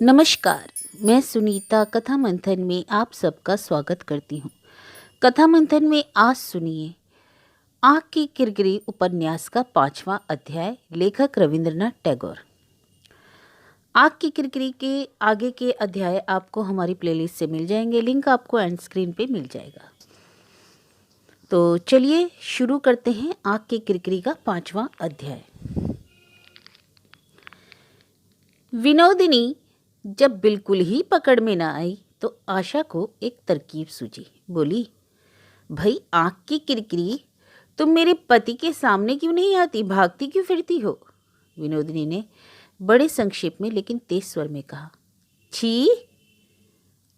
नमस्कार। मैं सुनीता कथा मंथन में आप सबका स्वागत करती हूँ। कथा मंथन में आज सुनिए आँख की किरकिरी उपन्यास का 5वां अध्याय। लेखक रविंद्रनाथ टैगोर। आँख की किरकिरी के आगे के अध्याय आपको हमारी प्लेलिस्ट से मिल जाएंगे। लिंक आपको एंड स्क्रीन पे मिल जाएगा। तो चलिए शुरू करते हैं आँख की किरकिरी का 5वां अध्याय। विनोदिनी जब बिल्कुल ही पकड़ में ना आई तो आशा को एक तरकीब सूझी। बोली, भाई आँख की किरकिरी, तुम मेरे पति के सामने क्यों नहीं आती, भागती क्यों फिरती हो? विनोदिनी ने बड़े संक्षेप में लेकिन तेज स्वर में कहा। छी!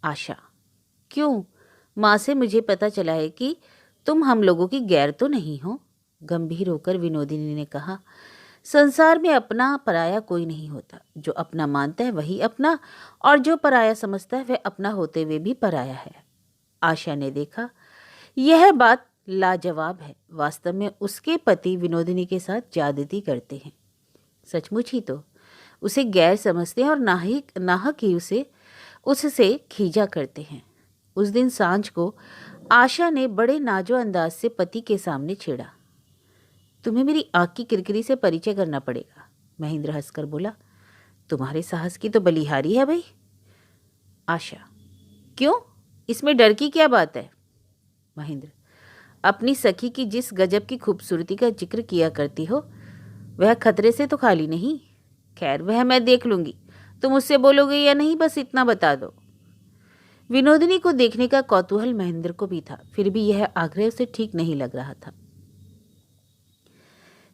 आशा, क्यों? माँ से मुझे पता चला है कि तुम हम लोगों की गैर तो नहीं हो। गंभीर होकर विनोदिनी ने कहा, संसार में अपना पराया कोई नहीं होता। जो अपना मानता है वही अपना, और जो पराया समझता है वह अपना होते हुए भी पराया है। आशा ने देखा यह बात लाजवाब है। वास्तव में उसके पति विनोदिनी के साथ ज्यादती करते हैं। सचमुच ही तो उसे गैर समझते हैं और नाहक ही उससे खींचा करते हैं। उस दिन सांझ को आशा ने बड़े नाजो अंदाज से पति के सामने छेड़ा। तुम्हें मेरी आँख की किरकिरी से परिचय करना पड़ेगा। महेंद्र हंसकर बोला, तुम्हारे साहस की तो बलिहारी है भाई। आशा, क्यों? इसमें डर की क्या बात है? महेंद्र, अपनी सखी की जिस गजब की खूबसूरती का जिक्र किया करती हो वह खतरे से तो खाली नहीं। खैर, वह मैं देख लूंगी। तुम उससे बोलोगे या नहीं, बस इतना बता दो। विनोदिनी को देखने का कौतूहल महेंद्र को भी था, फिर भी यह आग्रह उसे ठीक नहीं लग रहा था।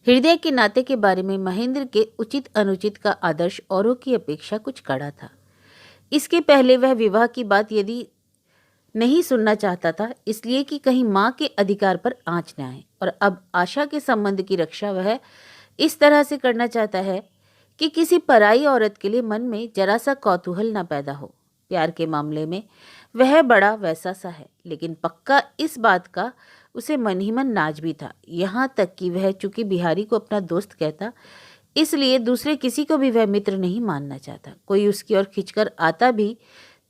हृदय के नाते के बारे में महेंद्र के उचित अनुचित का आदर्श औरों की अपेक्षा कुछ कड़ा था। इसके पहले वह विवाह की बात यदि नहीं सुनना चाहता था, इसलिए कि कहीं माँ के अधिकार पर आंच न आए, और अब आशा के संबंध की रक्षा वह इस तरह से करना चाहता है कि किसी पराई औरत के लिए मन में जरा सा कौतूहल न पैदा हो। प्यार के मामले में वह बड़ा वैसा सा है, लेकिन पक्का इस बात का उसे मन ही मन नाज भी था। यहाँ तक कि वह चूंकि बिहारी को अपना दोस्त कहता, इसलिए दूसरे किसी को भी वह मित्र नहीं मानना चाहता। कोई उसकी ओर खिंचकर आता भी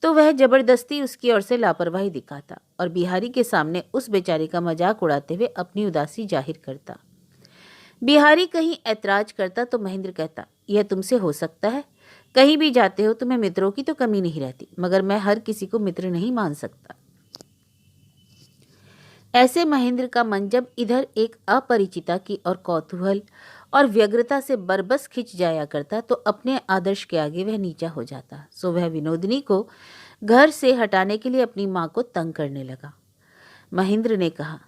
तो वह जबरदस्ती उसकी ओर से लापरवाही दिखाता और बिहारी के सामने उस बेचारे का मजाक उड़ाते हुए अपनी उदासी जाहिर करता। बिहारी कहीं ऐतराज करता तो महेंद्र कहता, यह तुमसे हो सकता है, कहीं भी जाते हो तुम्हें मित्रों की तो कमी नहीं रहती, मगर मैं हर किसी को मित्र नहीं मान सकता। ऐसे महेंद्र का मन जब इधर एक अपरिचिता की और कौतूहल और व्यग्रता से बरबस खिंच जाया करता तो अपने आदर्श के आगे वह नीचा हो जाता। सो वह विनोदिनी को घर से हटाने के लिए अपनी माँ को तंग करने लगा। महेंद्र ने कहा,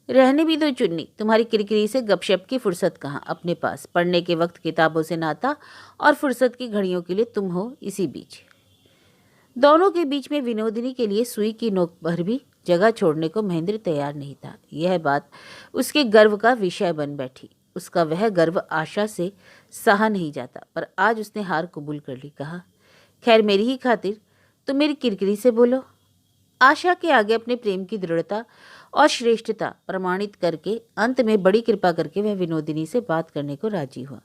रहने भी दो चुन्नी, तुम्हारी किरकिरी से गपशप की फुर्सत कहाँ अपने पास। पढ़ने के वक्त किताबों से नाता और फुर्सत की घड़ियों के लिए तुम हो इसी बीच। दोनों के बीच में विनोदिनी के लिए सुई की नोक पर भी जगह छोड़ने को महेंद्र तैयार नहीं था। यह बात उसके गर्व का विषय बन बैठी। उसका वह गर्व आशा से सहा नहीं जाता, पर आज उसने हार कबूल कर ली। कहा, खैर मेरी ही खातिर तुम मेरी किरकिरी से बोलो। आशा के आगे अपने प्रेम की दृढ़ता और श्रेष्ठता प्रमाणित करके अंत में बड़ी कृपा करके वह विनोदिनी से बात करने को राजी हुआ।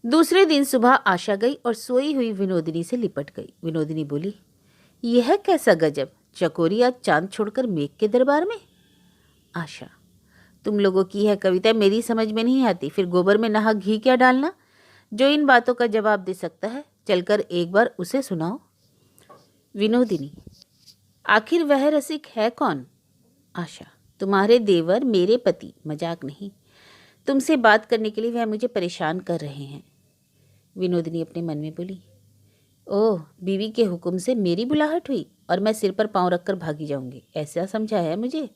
दूसरे दिन सुबह आशा गई और सोई हुई विनोदिनी से लिपट गई। विनोदिनी बोली, यह कैसा गजब, चकोरी आज चांद छोड़कर मेघ के दरबार में। आशा, तुम लोगों की यह कविता मेरी समझ में नहीं आती, फिर गोबर में नहा घी क्या डालना। जो इन बातों का जवाब दे सकता है चलकर एक बार उसे सुनाओ। विनोदिनी, आखिर वह रसिक है कौन? आशा, तुम्हारे देवर, मेरे पति, मजाक नहीं। तुमसे बात करने के लिए वह मुझे परेशान कर रहे हैं। विनोदिनी अपने मन में बोली, ओह, बीवी के हुक्म से मेरी बुलाहट हुई और मैं सिर पर पांव रखकर भागी जाऊंगी, ऐसा समझा है मुझे?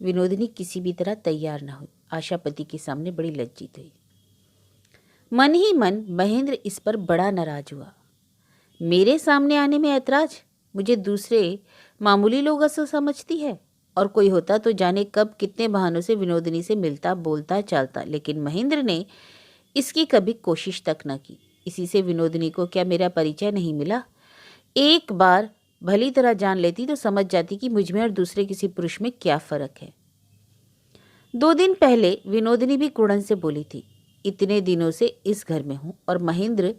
विनोदिनी किसी भी तरह तैयार न हुई। आशा पति के सामने बड़ी लज्जित हुई। मन ही मन महेंद्र इस पर बड़ा नाराज हुआ। मेरे सामने आने में ऐतराज? मुझे दूसरे मामूली लोग ऐसा समझती है, और कोई होता तो जाने कब कितने बहानों से विनोदिनी से मिलता, बोलता, चालता, लेकिन महेंद्र ने इसकी कभी कोशिश तक न की। इसी से विनोदिनी को क्या मेरा परिचय नहीं मिला? एक बार भली तरह जान लेती तो समझ जाती कि मुझ में और दूसरे किसी पुरुष में क्या फर्क है। 2 दिन पहले विनोदिनी भी कुड़न से बोली थी, इतने दिनों से इस घर में हूँ और महेंद्र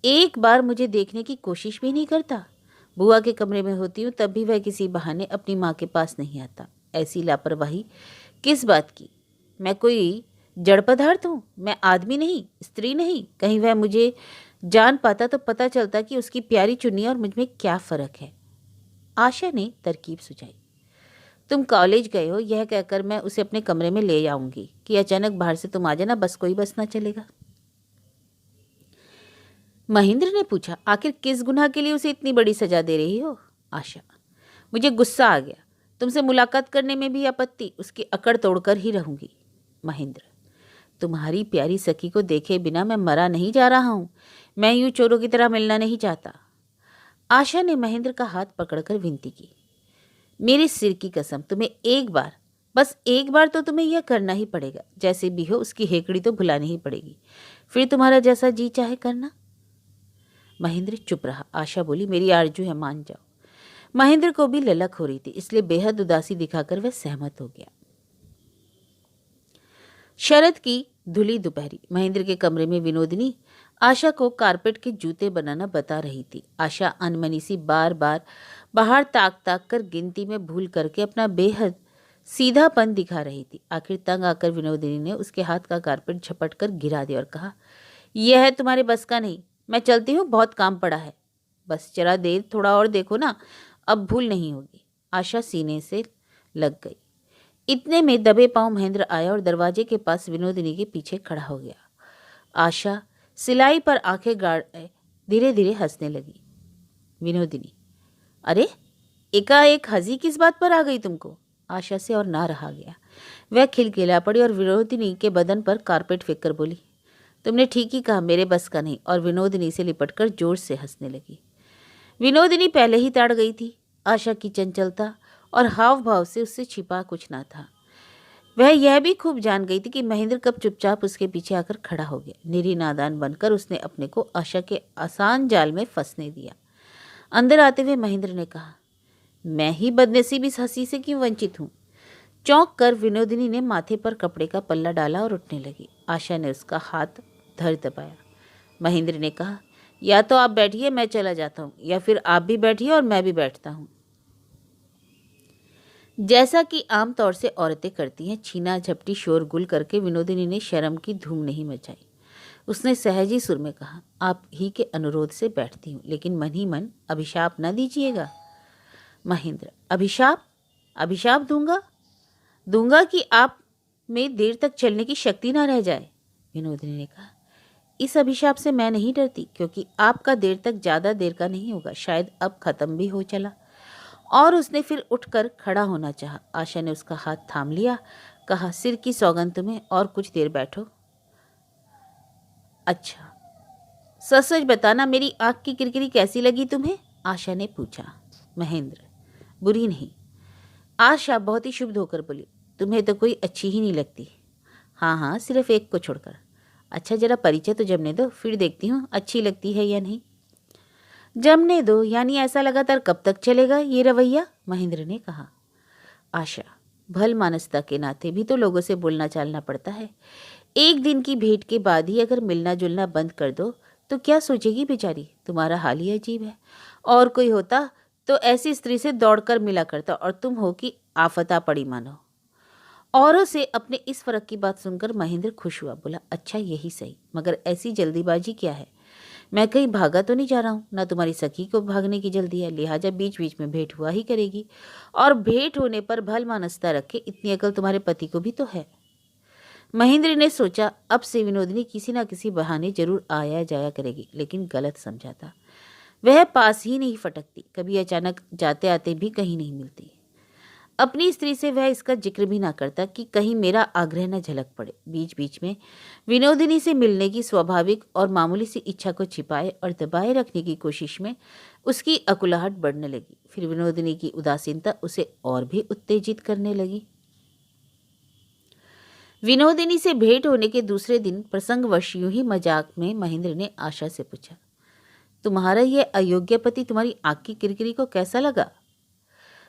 एक बार मुझे देखने की कोशिश भी नहीं करता। बुआ के कमरे में होती हूँ तब भी वह किसी बहाने अपनी माँ के पास नहीं आता। ऐसी लापरवाही किस बात की? मैं कोई जड़ पदार्थ हूँ? मैं आदमी नहीं, स्त्री नहीं? कहीं वह मुझे जान पाता तो पता चलता कि उसकी प्यारी चुन्नी और मुझ में क्या फ़र्क है। आशा ने तरकीब सुझाई। तुम कॉलेज गए हो यह कहकर मैं उसे अपने कमरे में ले जाऊंगी कि अचानक बाहर से तुम आ जाना, बस कोई बस ना चलेगा। महेंद्र ने पूछा, आखिर किस गुनाह के लिए उसे इतनी बड़ी सजा दे रही हो? आशा, मुझे गुस्सा आ गया। तुमसे मुलाकात करने में भी आपत्ति, उसकी अकड़ तोड़कर ही रहूंगी। महेंद्र, तुम्हारी प्यारी सखी को देखे बिना मैं मरा नहीं जा रहा हूं। मैं यूं चोरों की तरह मिलना नहीं चाहता। आशा ने महेंद्र का हाथ पकड़कर विनती की, मेरे सिर की कसम, तुम्हें एक बार, बस एक बार तो तुम्हें यह करना ही पड़ेगा। जैसे भी हो उसकी हेकड़ी तो भुलानी ही पड़ेगी, फिर तुम्हारा जैसा जी चाहे करना। महेंद्र चुप रहा। आशा बोली, मेरी आरजू है, मान जाओ। महेंद्र को भी ललक हो रही थी, इसलिए बेहद उदासी दिखाकर वह सहमत हो गया। शरद की धुली दोपहरी। महेंद्र के कमरे में विनोदिनी आशा को कारपेट के जूते बनाना बता रही थी। आशा अनमनी सी बार बार बाहर ताक ताक कर गिनती में भूल करके अपना बेहद सीधापन दिखा रही थी। आखिर तंग आकर विनोदिनी ने उसके हाथ का कारपेट झपट कर गिरा दिया और कहा, यह है तुम्हारे बस का नहीं, मैं चलती हूँ, बहुत काम पड़ा है। बस जरा देर थोड़ा और देखो ना, अब भूल नहीं होगी। आशा सीने से लग गई। इतने में दबे पांव महेंद्र आया और दरवाजे के पास विनोदिनी के पीछे खड़ा हो गया। आशा सिलाई पर आंखें गाड़े धीरे धीरे हंसने लगी। विनोदिनी, अरे एकाएक हंसी किस बात पर आ गई तुमको? आशा से और ना रहा गया। वह खिलखिला पड़ी और विनोदिनी के बदन पर कारपेट फेंक कर बोली, तुमने ठीक ही कहा, मेरे बस का नहीं। और विनोदिनी से लिपटकर जोर से हंसने लगी। विनोदिनी पहले ही ताड़ गई थी। आशा की चंचलता और हाव भाव से उससे छिपा कुछ ना था। वह यह भी खूब जान गई थी कि महेंद्र कब चुपचाप उसके पीछे आकर खड़ा हो गया। निरी नादान बनकर उसने अपने को आशा के आसान जाल में फंसने दिया। अंदर आते हुए महेंद्र ने कहा, मैं ही बदनसीब इस हंसी से क्यों वंचित हूँ? चौंक कर विनोदिनी ने माथे पर कपड़े का पल्ला डाला और उठने लगी। आशा ने उसका हाथ धर दबाया। महेंद्र ने कहा, या तो आप बैठिए, मैं चला जाता हूँ, या फिर आप भी बैठिए और मैं भी बैठता हूँ। जैसा कि आमतौर से औरतें करती हैं, छीना झपटी शोरगुल करके विनोदिनी ने शर्म की धूम नहीं मचाई। उसने सहजी सुर में कहा, आप ही के अनुरोध से बैठती हूँ, लेकिन मन ही मन अभिशाप न दीजिएगा। महेंद्र, अभिशाप? अभिशाप दूंगा कि आप में देर तक चलने की शक्ति ना रह जाए। विनोदिनी ने कहा, इस अभिशाप से मैं नहीं डरती, क्योंकि आपका देर तक ज़्यादा देर का नहीं होगा, शायद अब खत्म भी हो चला। और उसने फिर उठकर खड़ा होना चाहा। आशा ने उसका हाथ थाम लिया, कहा, सिर की सौगंध तुम्हें, और कुछ देर बैठो। अच्छा, सच सच बताना, मेरी आँख की किरकिरी कैसी लगी तुम्हें? आशा ने पूछा। महेंद्र, बुरी नहीं। आशा बहुत ही शुभ होकर बोली, तुम्हें तो कोई अच्छी ही नहीं लगती। हाँ हाँ, सिर्फ एक को छोड़कर। अच्छा, जरा परिचय तो जमने दो, फिर देखती हूँ अच्छी लगती है या नहीं। जमने दो यानी ऐसा लगातार कब तक चलेगा ये रवैया? महेंद्र ने कहा। आशा, भल मानसता के नाते भी तो लोगों से बोलना चालना पड़ता है। एक दिन की भेंट के बाद ही अगर मिलना जुलना बंद कर दो तो क्या सोचेगी बेचारी? तुम्हारा हाल ही अजीब है। और कोई होता तो ऐसी स्त्री से दौड़कर मिला करता, और तुम हो कि आफता पड़ी मानो। औरों से अपने इस फर्क की बात सुनकर महेंद्र खुश हुआ। बोला, अच्छा यही सही, मगर ऐसी जल्दीबाजी क्या है? मैं कहीं भागा तो नहीं जा रहा हूँ, ना तुम्हारी सखी को भागने की जल्दी है, लिहाजा बीच बीच में भेंट हुआ ही करेगी। और भेंट होने पर भल मानसता रखे, इतनी अकल तुम्हारे पति को भी तो है। महेंद्र ने सोचा, अब से विनोदिनी किसी न किसी बहाने जरूर आया जाया करेगी, लेकिन गलत समझा था। वह पास ही नहीं फटकती, कभी अचानक जाते आते भी कहीं नहीं मिलती। अपनी स्त्री से वह इसका जिक्र भी ना करता कि कहीं मेरा आग्रह न झलक पड़े। बीच बीच में विनोदिनी से मिलने की स्वाभाविक और मामूली सी इच्छा को छिपाए और दबाए रखने की कोशिश में उसकी अकुलाहट बढ़ने लगी। फिर विनोदिनी की उदासीनता उसे और भी उत्तेजित करने लगी। विनोदिनी से भेंट होने के दूसरे दिन प्रसंगवश यूं ही मजाक में महेंद्र ने आशा से पूछा, तुम्हारा यह अयोग्य पति तुम्हारी आँख की किरकिरी को कैसा लगा?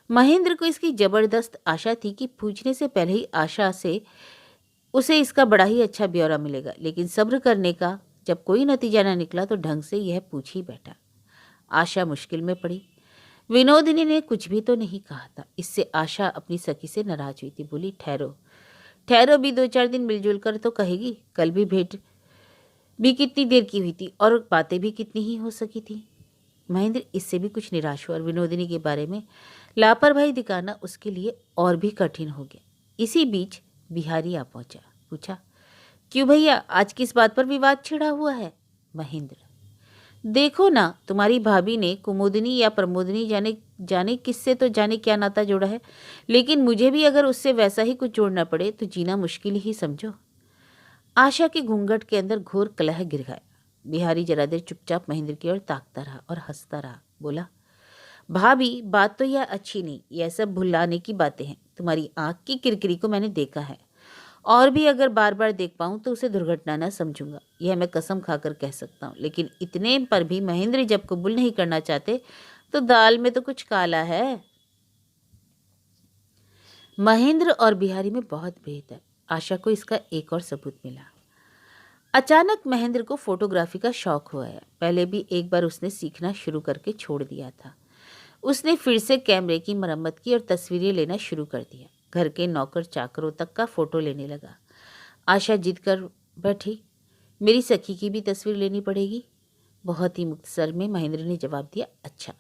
महेंद्र को इसकी जबरदस्त आशा थी कि पूछने से पहले ही आशा से उसे इसका बड़ा ही अच्छा ब्यौरा मिलेगा। लेकिन सब्र करने का जब कोई नतीजा न निकला तो ढंग से यह पूछ ही बैठा। आशा मुश्किल में पड़ी। विनोदिनी ने कुछ भी तो नहीं कहा था। इससे आशा अपनी सखी से नाराज हुई थी। बोली, ठहरो ठहरो, भी 2-4 दिन मिलजुल कर तो कहेगी। कल भी भेंट भी कितनी देर की हुई थी और बातें भी कितनी ही हो सकी थी। महेंद्र इससे भी कुछ निराश हुआ और विनोदिनी के बारे में लापरवाही दिखाना उसके लिए और भी कठिन हो गया। इसी बीच बिहारी आ पहुंचा। पूछा, क्यों भैया, आज किस बात पर विवाद छिड़ा हुआ है? महेंद्र, देखो ना, तुम्हारी भाभी ने कुमुदिनी या प्रमोदिनी जाने जाने किससे तो जाने क्या नाता जोड़ा है, लेकिन मुझे भी अगर उससे वैसा ही कुछ जोड़ना पड़े तो जीना मुश्किल ही समझो। आशा के घूंघट के अंदर घोर कलह गिर गया। बिहारी जरा देर चुपचाप महेंद्र की ओर ताकता रहा और हंसता रहा। बोला, भाभी, बात तो यह अच्छी नहीं, यह सब भुलाने की बातें हैं। तुम्हारी आंख की किरकिरी को मैंने देखा है, और भी अगर बार बार देख पाऊं तो उसे दुर्घटना न समझूंगा, यह मैं कसम खाकर कह सकता हूं। लेकिन इतने पर भी महेंद्र जब कबूल नहीं करना चाहते तो दाल में तो कुछ काला है। महेंद्र और बिहारी में बहुत भेद है। आशा को इसका एक और सबूत मिला। अचानक महेंद्र को फोटोग्राफी का शौक हुआ है। पहले भी एक बार उसने सीखना शुरू करके छोड़ दिया था। उसने फिर से कैमरे की मरम्मत की और तस्वीरें लेना शुरू कर दिया। घर के नौकर चाकरों तक का फोटो लेने लगा। आशा जिद कर बैठी, मेरी सखी की भी तस्वीर लेनी पड़ेगी। बहुत ही मुख्तसर में महेंद्र ने जवाब दिया, अच्छा।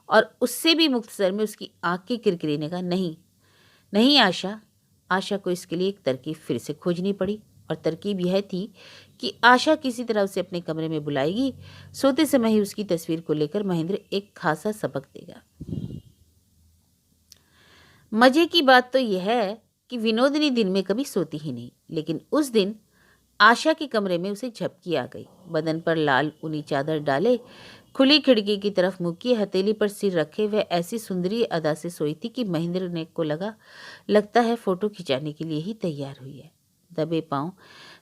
और उससे भी मुख्तसर में उसकी आंख की किरकिरी ने कहा, नहीं नहीं आशा। आशा को इसके लिए एक तरकीब फिर से खोजनी पड़ी, और तरकीब यह थी कि आशा किसी तरह उसे अपने कमरे में बुलाएगी। सोते समय ही उसकी तस्वीर को लेकर महेंद्र एक खासा सबक देगा। मजे की बात तो यह है कि विनोदिनी दिन में कभी सोती ही नहीं, लेकिन उस दिन आशा के कमरे में उसे झपकी आ गई। बदन पर लाल ऊनी चादर डाले, खुली खिड़की की तरफ मुंह किए, हथेली पर सिर रखे, वह ऐसी सुंदरी अदा से सोई थी कि महेंद्र ने को लगता है फोटो खिंचाने के लिए ही तैयार हुई है। दबे पांव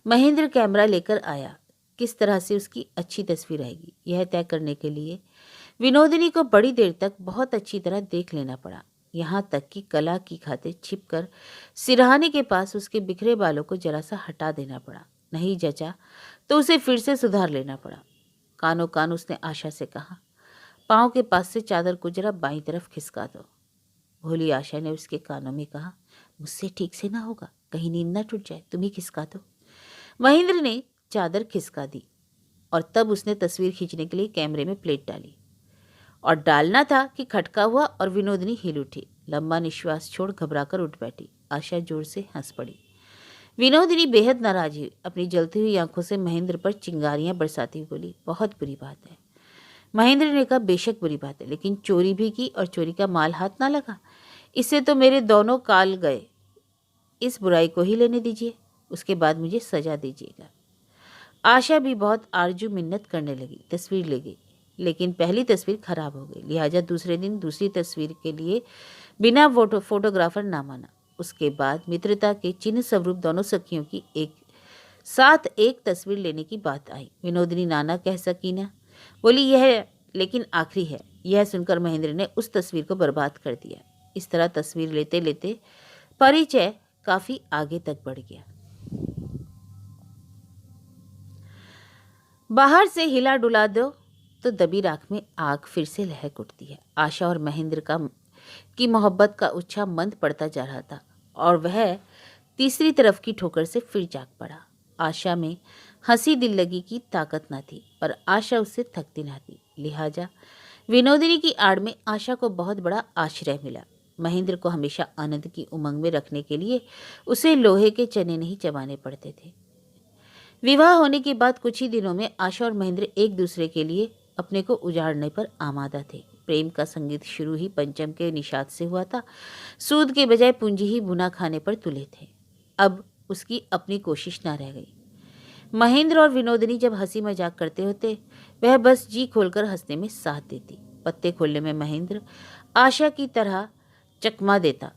महेंद्र कैमरा लेकर आया। किस तरह से उसकी अच्छी तस्वीर आएगी, यह तय करने के लिए विनोदिनी को बड़ी देर तक बहुत अच्छी तरह देख लेना पड़ा। यहाँ तक कि कला की खातिर छिपकर सिरहाने के पास उसके बिखरे बालों को जरा सा हटा देना पड़ा। नहीं जचा तो उसे फिर से सुधार लेना पड़ा। कानों कान उसने आशा से कहा, पाँव के पास से चादर को जरा बाईं तरफ खिसका दो। भोली आशा ने उसके कानों में कहा, मुझसे ठीक से ना होगा, कहीं नींद ना टूट जाए, तुम ही खिसका दो। महेंद्र ने चादर खिसका दी और तब उसने तस्वीर खींचने के लिए कैमरे में प्लेट डाली और डालना था कि खटका हुआ और विनोदिनी हिल उठी। लंबा निश्वास छोड़ घबराकर उठ बैठी। आशा जोर से हंस पड़ी। विनोदिनी बेहद नाराज हुई। अपनी जलती हुई आंखों से महेंद्र पर चिंगारियां बरसाती हुई बोली, बहुत बुरी बात है। महेंद्र ने कहा, बेशक बुरी बात है, लेकिन चोरी भी की और चोरी का माल हाथ ना लगा, इससे तो मेरे दोनों काल गए। इस बुराई को ही लेने दीजिए, उसके बाद मुझे सजा दीजिएगा। आशा भी बहुत आरजू मिन्नत करने लगी। तस्वीर ले गई, लेकिन पहली तस्वीर खराब हो गई। लिहाजा दूसरे दिन दूसरी तस्वीर के लिए बिना फोटोग्राफर ना माना। उसके बाद मित्रता के चिन्ह स्वरूप दोनों सखियों की एक साथ एक तस्वीर लेने की बात आई। विनोदिनी नाना कह सकी ना, बोली, यह लेकिन आखिरी है। यह सुनकर महेंद्र ने उस तस्वीर को बर्बाद कर दिया। इस तरह तस्वीर लेते लेते परिचय काफी आगे तक बढ़ गया। बाहर से हिला डुला दो तो दबी राख में आग फिर से लहक उठती है। आशा और महेंद्र की मोहब्बत का उच्छा मंद पड़ता जा रहा था और वह तीसरी तरफ की ठोकर से फिर जाग पड़ा। आशा में हंसी दिल लगी की ताकत न थी, पर आशा उससे थकती न थी। लिहाजा विनोदिनी की आड़ में आशा को बहुत बड़ा आश्रय मिला। महेंद्र को हमेशा आनंद की उमंग में रखने के लिए उसे लोहे के चने नहीं चबाने पड़ते थे। विवाह होने के बाद कुछ ही दिनों में आशा और महेंद्र एक दूसरे के लिए अपने को उजाड़ने पर आमादा थे। प्रेम का संगीत शुरू ही पंचम के निषाद से हुआ था। सूद के बजाय पूंजी ही भुना खाने पर तुले थे। अब उसकी अपनी कोशिश ना रह गई। महेंद्र और विनोदिनी जब हंसी मजाक करते होते, वह बस जी खोलकर हंसने में साथ देती। पत्ते खोलने में महेंद्र आशा की तरह चकमा देता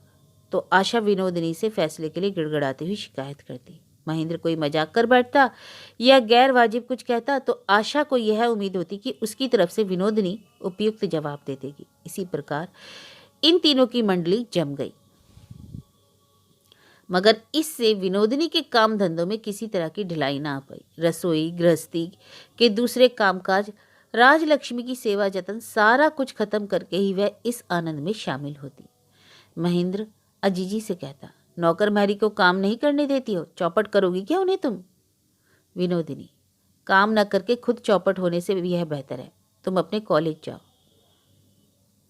तो आशा विनोदिनी से फैसले के लिए गिड़गिड़ाती हुई शिकायत करती। महेंद्र कोई मजाक कर बैठता या गैर वाजिब कुछ कहता तो आशा को यह उम्मीद होती कि उसकी तरफ से विनोदिनी उपयुक्त जवाब दे देगी। इसी प्रकार इन तीनों की मंडली जम गई। मगर इससे विनोदिनी के काम धंधों में किसी तरह की ढिलाई ना आ पाई। रसोई, गृहस्थी के दूसरे कामकाज, राजलक्ष्मी की सेवा जतन, सारा कुछ खत्म करके ही वह इस आनंद में शामिल होती। महेंद्र अजीजी से कहता, नौकर महरी को काम नहीं करने देती हो, चौपट करोगी क्या उन्हें तुम? विनोदिनी, काम न करके खुद चौपट होने से भी यह बेहतर है, तुम अपने कॉलेज जाओ।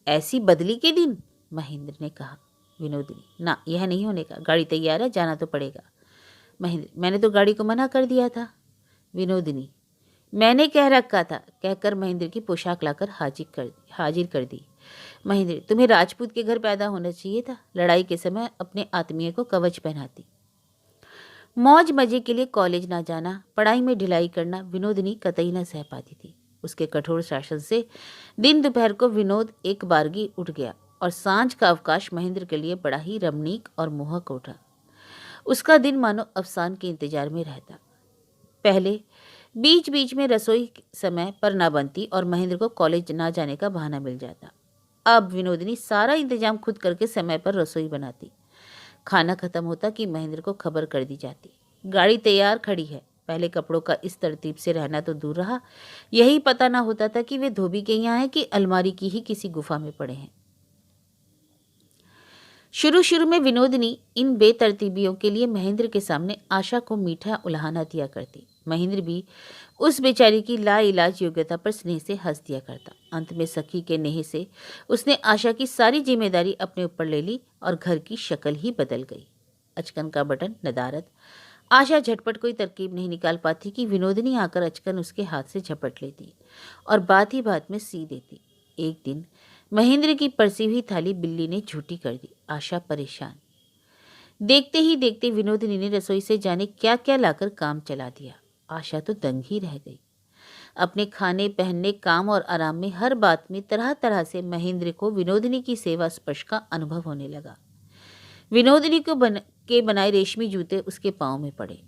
ऐसी बदली के दिन? महेंद्र ने कहा। विनोदिनी, ना, यह नहीं होने का, गाड़ी तैयार है, जाना तो पड़ेगा। महेंद्र, मैंने तो गाड़ी को मना कर दिया था। विनोदिनी, मैंने कह रखा था, कहकर महेंद्र की पोशाक लाकर हाजिर कर दी। महेंद्र, तुम्हें राजपूत के घर पैदा होना चाहिए था, लड़ाई के समय अपने आत्मीय को कवच पहनाती। मौज मजे के लिए कॉलेज ना जाना, पढ़ाई में ढिलाई करना विनोदिनी कतई न सह पाती थी। उसके कठोर शासन से दिन दोपहर को विनोद एक बारगी उठ गया और सांझ का अवकाश महेंद्र के लिए बड़ा ही रमणीक और मोहक उठा। उसका दिन मानो अवसान के इंतजार में रहता। पहले बीच बीच में रसोई समय पर ना बनती और महेंद्र को कॉलेज ना जाने का बहाना मिल जाता। अब विनोदिनी सारा इंतजाम खुद करके समय पर रसोई बनाती। खाना खत्म होता कि महेंद्र को खबर कर दी जाती, गाड़ी तैयार खड़ी है। पहले कपड़ों का इस तरतीब से रहना तो दूर रहा, यही पता ना होता था कि वे धोबी के यहाँ हैं कि अलमारी की ही किसी गुफा में पड़े हैं। शुरू शुरू में विनोदिनी इन बेतरतीबियों के लिए महेंद्र के सामने आशा को मीठा उल्हाना दिया करती। महेंद्र भी उस बेचारी की लाइलाज योग्यता पर स्नेह से हंस दिया करता। अंत में सखी के नेह से उसने आशा की सारी जिम्मेदारी अपने ऊपर ले ली और घर की शक्ल ही बदल गई। अचकन का बटन नदारद। आशा झटपट कोई तरकीब नहीं निकाल पाती कि विनोदिनी आकर अचकन उसके हाथ से झपट लेती और बात ही बात में सी देती। एक दिन महेंद्र की परसी हुई थाली बिल्ली ने झूठी कर दी। आशा परेशान। देखते ही देखते विनोदिनी ने रसोई से जाने क्या क्या लाकर काम चला दिया। आशा तो दंग ही रह गई। अपने खाने, पहनने, काम और आराम में हर बात में तरह तरह से महेंद्र को विनोदिनी की सेवा स्पर्श का अनुभव होने लगा। विनोदिनी को बनाए रेशमी जूते उसके पांव में पड़े।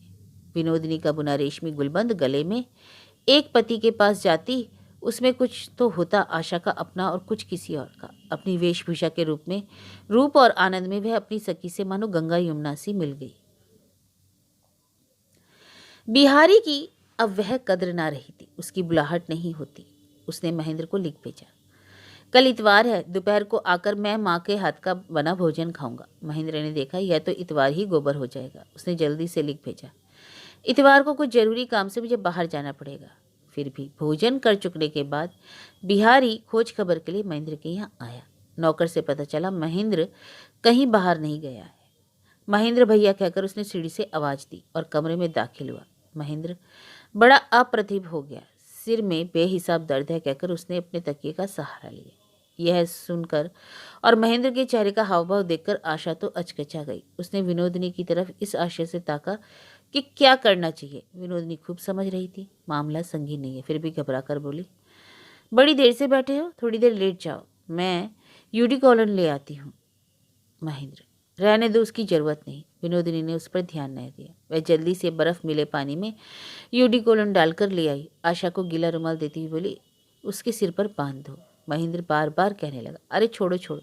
विनोदिनी का बुना रेशमी गुलबंद गले में एक पति के पास जाती, उसमें कुछ तो होता आशा का अपना और कुछ किसी और का। अपनी वेशभूषा के रूप में, रूप और आनंद में वह अपनी सखी से मानो गंगा यमुना सी मिल गई। बिहारी की अब वह कद्र ना रही थी, उसकी बुलाहट नहीं होती। उसने महेंद्र को लिख भेजा, कल इतवार है, दोपहर को आकर मैं माँ के हाथ का बना भोजन खाऊंगा। महेंद्र ने देखा यह तो इतवार ही गोबर हो जाएगा। उसने जल्दी से लिख भेजा, इतवार को कुछ जरूरी काम से मुझे बाहर जाना पड़ेगा। फिर भी भोजन कर चुकने के बाद बिहारी खोज खबर के लिए महेंद्र के यहाँ आया। नौकर से पता चला महेंद्र कहीं बाहर नहीं गया है। महेंद्र भैया कहकर उसने सीढ़ी से आवाज दी और कमरे में दाखिल हुआ। महेंद्र बड़ा अप्रतिभ हो गया। सिर में बेहिसाब दर्द है कहकर उसने अपने तकिए का सहारा लिया। यह सुनकर और महेंद्र के चेहरे का हाव भाव देखकर आशा तो अचकचा गई। उसने विनोदिनी की तरफ इस आशय से ताका कि क्या करना चाहिए। विनोदिनी खूब समझ रही थी मामला संगीन नहीं है, फिर भी घबरा कर बोली, बड़ी देर से बैठे हो, थोड़ी देर लेट जाओ, मैं यूडिकोलन ले आती हूँ। महेंद्र, रहने दो, उसकी जरूरत नहीं। विनोदिनी ने उस पर ध्यान नहीं दिया। वह जल्दी से बर्फ मिले पानी में यूडिकोलन डालकर ले आई। आशा को गीला रुमाल देती हुई बोली, उसके सिर पर बांध दो। महेंद्र बार बार कहने लगा, अरे छोड़ो छोड़ो।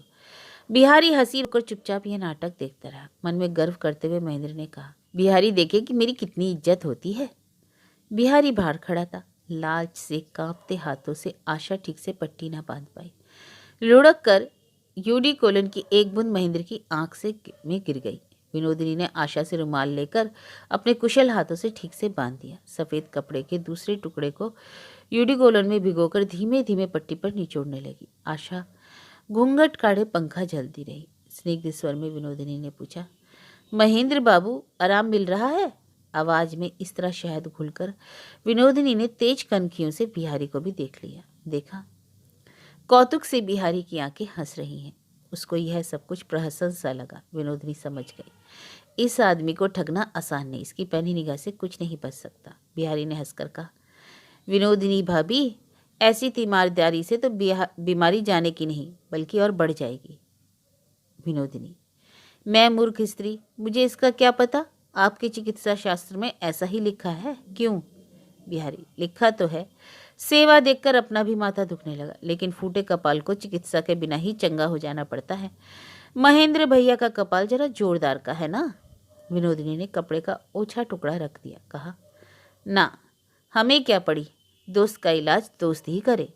बिहारी हंसी होकर चुपचाप यह नाटक देखता रहा। मन में गर्व करते हुए महेंद्र ने कहा, बिहारी देखे कि मेरी कितनी इज्जत होती है। बिहारी बाहर खड़ा था। लाज से कांपते हाथों से आशा ठीक से पट्टी ना बांध पाई। लुढ़क कर यूडिकोलन की एक बूंद महेंद्र की आंख में गिर गई। विनोदिनी ने आशा से रुमाल लेकर अपने कुशल हाथों से ठीक से बांध दिया। सफेद कपड़े के दूसरे टुकड़े को यूडिकोलन में भिगोकर धीमे धीमे पट्टी पर निचोड़ने लगी। आशा घूंघट काढ़े पंखा झलती रही। स्निग्ध स्वर में विनोदिनी ने पूछा, महेंद्र बाबू, आराम मिल रहा है? आवाज में इस तरह शहद घुलकर विनोदिनी ने तेज कनखियों से बिहारी को भी देख लिया। देखा, कौतुक से बिहारी की आंखें हंस रही हैं। उसको यह सब कुछ प्रहसन सा लगा। विनोदिनी समझ गई, इस आदमी को ठगना आसान नहीं, इसकी पैनी निगाह से कुछ नहीं बच सकता। बिहारी ने हंसकर कहा, विनोदिनी भाभी, ऐसी तीमारदारी से तो बीमारी जाने की नहीं बल्कि और बढ़ जाएगी। विनोदिनी, मैं मूर्ख स्त्री, मुझे इसका क्या पता? आपके चिकित्सा शास्त्र में ऐसा ही लिखा है। क्यों? बिहारी, लिखा तो है। सेवा देखकर अपना भी माथा दुखने लगा, लेकिन फूटे कपाल को चिकित्सा के बिना ही चंगा हो जाना पड़ता है। महेंद्र भैया का कपाल जरा जोरदार का है ना। विनोदिनी ने कपड़े का ओछा टुकड़ा रख दिया। कहा, ना, हमें क्या पड़ी, दोस्त का इलाज दोस्त ही करे।